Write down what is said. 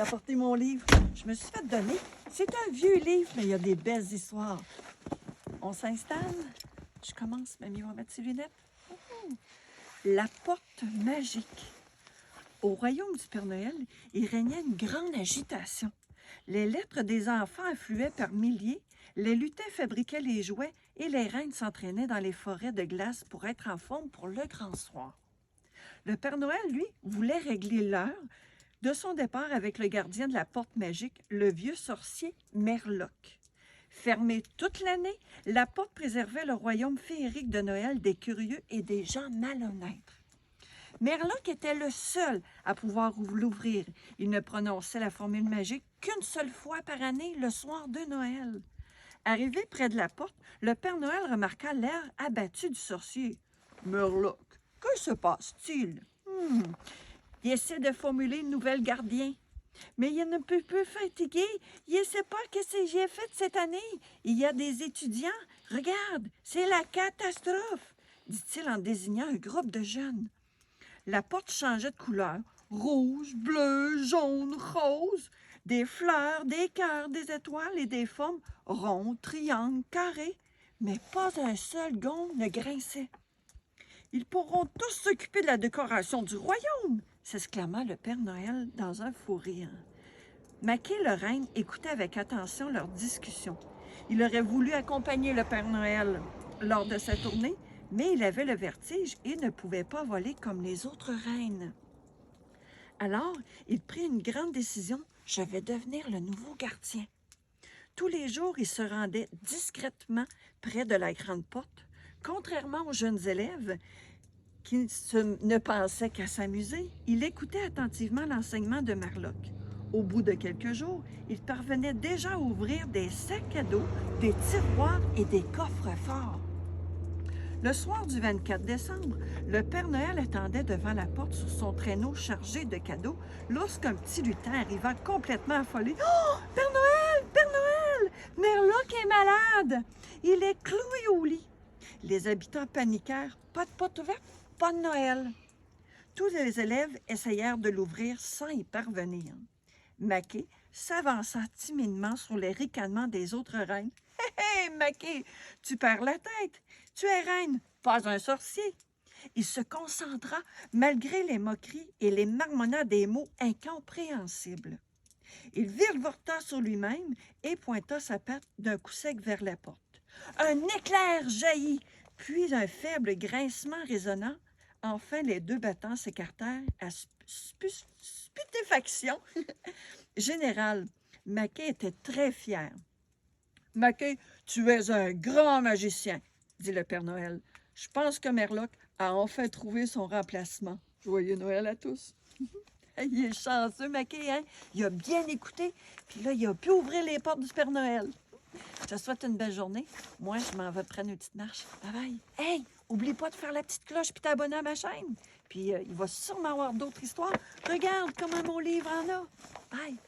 apporté mon livre. Je me suis fait donner. C'est un vieux livre, mais il y a des belles histoires. On s'installe. Je commence, mamie va mettre ses lunettes. La porte magique. Au royaume du Père Noël, il régnait une grande agitation. Les lettres des enfants affluaient par milliers, les lutins fabriquaient les jouets et les reines s'entraînaient dans les forêts de glace pour être en forme pour le grand soir. Le Père Noël, lui, voulait régler l'heure de son départ avec le gardien de la porte magique, le vieux sorcier Merloc. Fermée toute l'année, la porte préservait le royaume féerique de Noël des curieux et des gens malhonnêtes. Merloc était le seul à pouvoir l'ouvrir. Il ne prononçait la formule magique qu'une seule fois par année, le soir de Noël. Arrivé près de la porte, le Père Noël remarqua l'air abattu du sorcier. « Merloc, que se passe-t-il? Il essaie de formuler une nouvelle gardien. Mais il est un peu fatigué. Il ne sait pas ce que j'ai fait cette année. Il y a des étudiants. Regarde, c'est la catastrophe, dit-il en désignant un groupe de jeunes. La porte changeait de couleur. Rouge, bleu, jaune, rose. Des fleurs, des cœurs, des étoiles et des formes ronds, triangles, carrés. Mais pas un seul gond ne grinçait. « Ils pourront tous s'occuper de la décoration du royaume !» s'exclama le Père Noël dans un fou rire. Maquet le reine écoutait avec attention leur discussion. Il aurait voulu accompagner le Père Noël lors de sa tournée, mais il avait le vertige et ne pouvait pas voler comme les autres reines. Alors, il prit une grande décision. « Je vais devenir le nouveau gardien. » Tous les jours, il se rendait discrètement près de la grande porte. Contrairement aux jeunes élèves qui ne pensaient qu'à s'amuser, il écoutait attentivement l'enseignement de Merloc. Au bout de quelques jours, il parvenait déjà à ouvrir des sacs à dos, des tiroirs et des coffres forts. Le soir du 24 décembre, le Père Noël attendait devant la porte sur son traîneau chargé de cadeaux lorsqu'un petit lutin arriva complètement affolé. « Oh! Père Noël! Père Noël! Merloc est malade! Il est cloué au lit! » Les habitants paniquèrent. Pas de porte ouverte, pas de Noël. Tous les élèves essayèrent de l'ouvrir sans y parvenir. Maquet s'avança timidement sur les ricanements des autres reines. « Hé, hé, Maquet, tu perds la tête. Tu es reine, pas un sorcier. » Il se concentra malgré les moqueries et les marmonnades des mots incompréhensibles. Il virevolta sur lui-même et pointa sa patte d'un coup sec vers la porte. Un éclair jaillit, puis un faible grincement résonnant. Enfin, les deux battants s'écartèrent à stupéfaction générale. Maquet était très fier. « Maquet, tu es un grand magicien, » dit le Père Noël. « Je pense que Merloc a enfin trouvé son remplacement. Joyeux Noël à tous. » Il est chanceux, Maquet, hein? Il a bien écouté, puis là, il a pu ouvrir les portes du Père Noël. Je te souhaite une belle journée. Moi, je m'en vais prendre une petite marche. Bye bye. Hey, oublie pas de faire la petite cloche puis t'abonner à ma chaîne. Puis il va sûrement avoir d'autres histoires. Regarde comment mon livre en a. Bye.